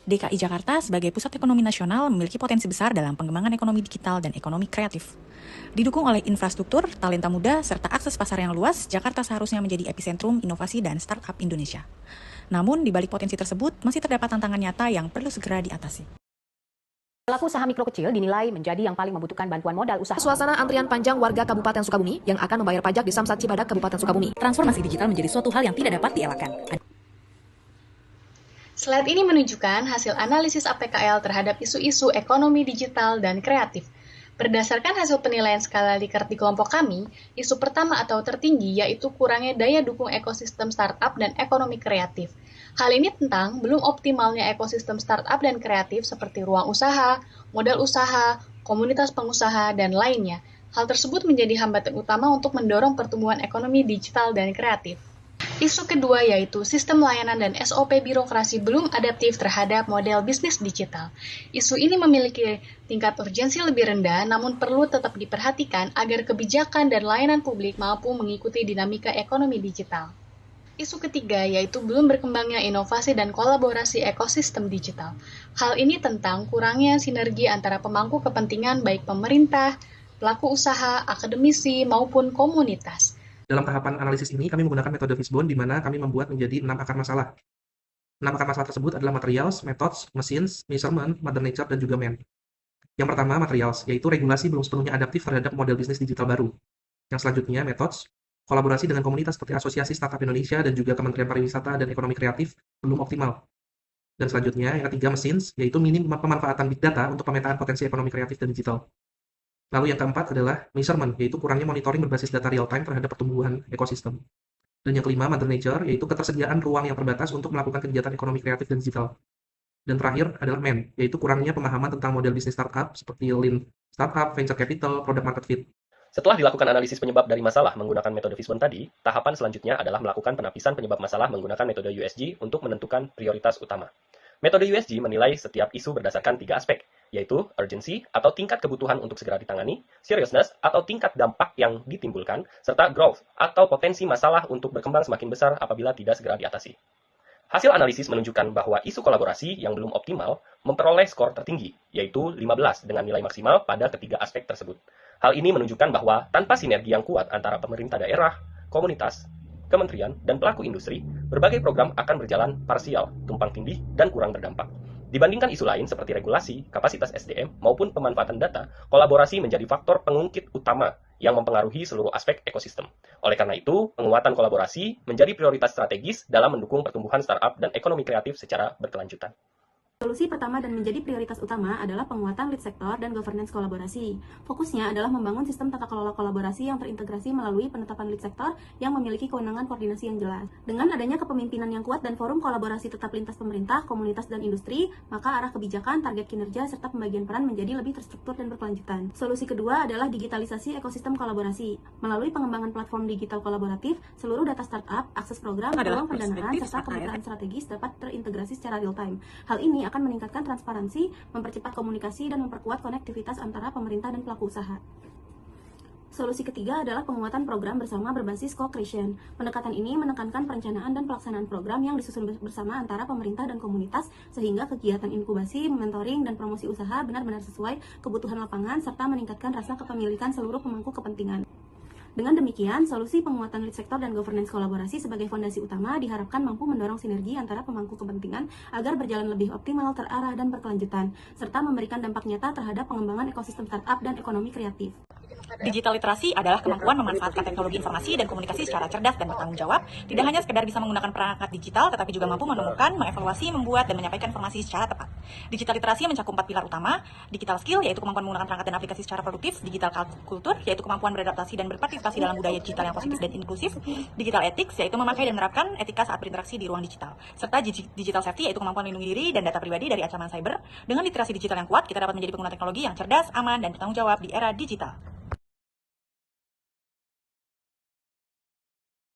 DKI Jakarta sebagai pusat ekonomi nasional memiliki potensi besar dalam pengembangan ekonomi digital dan ekonomi kreatif. Didukung oleh infrastruktur, talenta muda, serta akses pasar yang luas, Jakarta seharusnya menjadi epicentrum inovasi dan startup Indonesia. Namun, di balik potensi tersebut, masih terdapat tantangan nyata yang perlu segera diatasi. Pelaku usaha mikro kecil dinilai menjadi yang paling membutuhkan bantuan modal usaha. Suasana antrian panjang warga Kabupaten Sukabumi yang akan membayar pajak di Samsat Cibadak, Kabupaten Sukabumi. Transformasi digital menjadi suatu hal yang tidak dapat dielakkan. Slide ini menunjukkan hasil analisis APKL terhadap isu-isu ekonomi digital dan kreatif. Berdasarkan hasil penilaian skala Likert di kelompok kami, isu pertama atau tertinggi yaitu kurangnya daya dukung ekosistem startup dan ekonomi kreatif. Hal ini tentang belum optimalnya ekosistem startup dan kreatif seperti ruang usaha, modal usaha, komunitas pengusaha, dan lainnya. Hal tersebut menjadi hambatan utama untuk mendorong pertumbuhan ekonomi digital dan kreatif. Isu kedua yaitu sistem layanan dan SOP birokrasi belum adaptif terhadap model bisnis digital. Isu ini memiliki tingkat urgensi lebih rendah, namun perlu tetap diperhatikan agar kebijakan dan layanan publik mampu mengikuti dinamika ekonomi digital. Isu ketiga yaitu belum berkembangnya inovasi dan kolaborasi ekosistem digital. Hal ini tentang kurangnya sinergi antara pemangku kepentingan baik pemerintah, pelaku usaha, akademisi, maupun komunitas. Dalam tahapan analisis ini, kami menggunakan metode Fishbone di mana kami membuat menjadi 6 akar masalah. 6 akar masalah tersebut adalah materials, methods, machines, measurement, mother nature, dan juga man. Yang pertama, materials, yaitu regulasi belum sepenuhnya adaptif terhadap model bisnis digital baru. Yang selanjutnya, methods, kolaborasi dengan komunitas seperti Asosiasi Startup Indonesia dan juga Kementerian Pariwisata dan Ekonomi Kreatif belum optimal. Dan selanjutnya, yang ketiga, machines, yaitu minim pemanfaatan big data untuk pemetaan potensi ekonomi kreatif dan digital. Lalu yang keempat adalah measurement, yaitu kurangnya monitoring berbasis data real-time terhadap pertumbuhan ekosistem. Dan yang kelima, mother nature, yaitu ketersediaan ruang yang terbatas untuk melakukan kegiatan ekonomi kreatif dan digital. Dan terakhir adalah man, yaitu kurangnya pemahaman tentang model bisnis startup seperti lean startup, venture capital, product market fit. Setelah dilakukan analisis penyebab dari masalah menggunakan metode Fishbone tadi, tahapan selanjutnya adalah melakukan penapisan penyebab masalah menggunakan metode USG untuk menentukan prioritas utama. Metode USG menilai setiap isu berdasarkan 3 aspek, yaitu urgency atau tingkat kebutuhan untuk segera ditangani, seriousness atau tingkat dampak yang ditimbulkan, serta growth atau potensi masalah untuk berkembang semakin besar apabila tidak segera diatasi. Hasil analisis menunjukkan bahwa isu kolaborasi yang belum optimal memperoleh skor tertinggi, yaitu 15 dengan nilai maksimal pada ketiga aspek tersebut. Hal ini menunjukkan bahwa tanpa sinergi yang kuat antara pemerintah daerah, komunitas, kementerian, dan pelaku industri, berbagai program akan berjalan parsial, tumpang tindih, dan kurang berdampak. Dibandingkan isu lain seperti regulasi, kapasitas SDM, maupun pemanfaatan data, kolaborasi menjadi faktor pengungkit utama yang mempengaruhi seluruh aspek ekosistem. Oleh karena itu, penguatan kolaborasi menjadi prioritas strategis dalam mendukung pertumbuhan startup dan ekonomi kreatif secara berkelanjutan. Solusi pertama dan menjadi prioritas utama adalah penguatan lead sektor dan governance kolaborasi. Fokusnya adalah membangun sistem tata kelola kolaborasi yang terintegrasi melalui penetapan lead sektor yang memiliki kewenangan koordinasi yang jelas. Dengan adanya kepemimpinan yang kuat dan forum kolaborasi tetap lintas pemerintah, komunitas, dan industri, maka arah kebijakan, target kinerja, serta pembagian peran menjadi lebih terstruktur dan berkelanjutan. Solusi kedua adalah digitalisasi ekosistem kolaborasi. Melalui pengembangan platform digital kolaboratif, seluruh data startup, akses program, peluang pendanaan, serta kebutuhan strategis dapat terintegrasi secara real-time. Hal ini akan meningkatkan transparansi, mempercepat komunikasi, dan memperkuat konektivitas antara pemerintah dan pelaku usaha. Solusi ketiga adalah penguatan program bersama berbasis co-creation. Pendekatan ini menekankan perencanaan dan pelaksanaan program yang disusun bersama antara pemerintah dan komunitas, sehingga kegiatan inkubasi, mentoring, dan promosi usaha benar-benar sesuai kebutuhan lapangan, serta meningkatkan rasa kepemilikan seluruh pemangku kepentingan. Dengan demikian, solusi penguatan lead sektor dan governance kolaborasi sebagai fondasi utama diharapkan mampu mendorong sinergi antara pemangku kepentingan agar berjalan lebih optimal, terarah, dan berkelanjutan, serta memberikan dampak nyata terhadap pengembangan ekosistem startup dan ekonomi kreatif. Digital literasi adalah kemampuan memanfaatkan teknologi informasi dan komunikasi secara cerdas dan bertanggung jawab, tidak hanya sekedar bisa menggunakan perangkat digital, tetapi juga mampu menemukan, mengevaluasi, membuat, dan menyampaikan informasi secara tepat. Digital literasi mencakup 4 pilar utama: digital skill, yaitu kemampuan menggunakan perangkat dan aplikasi secara produktif; digital kultur, yaitu kemampuan beradaptasi dan berpartisipasi dalam budaya digital yang positif dan inklusif; digital ethics, yaitu memakai dan menerapkan etika saat berinteraksi di ruang digital; serta digital safety, yaitu kemampuan melindungi diri dan data pribadi dari ancaman cyber. Dengan literasi digital yang kuat, kita dapat menjadi pengguna teknologi yang cerdas, aman, dan bertanggung jawab di era digital.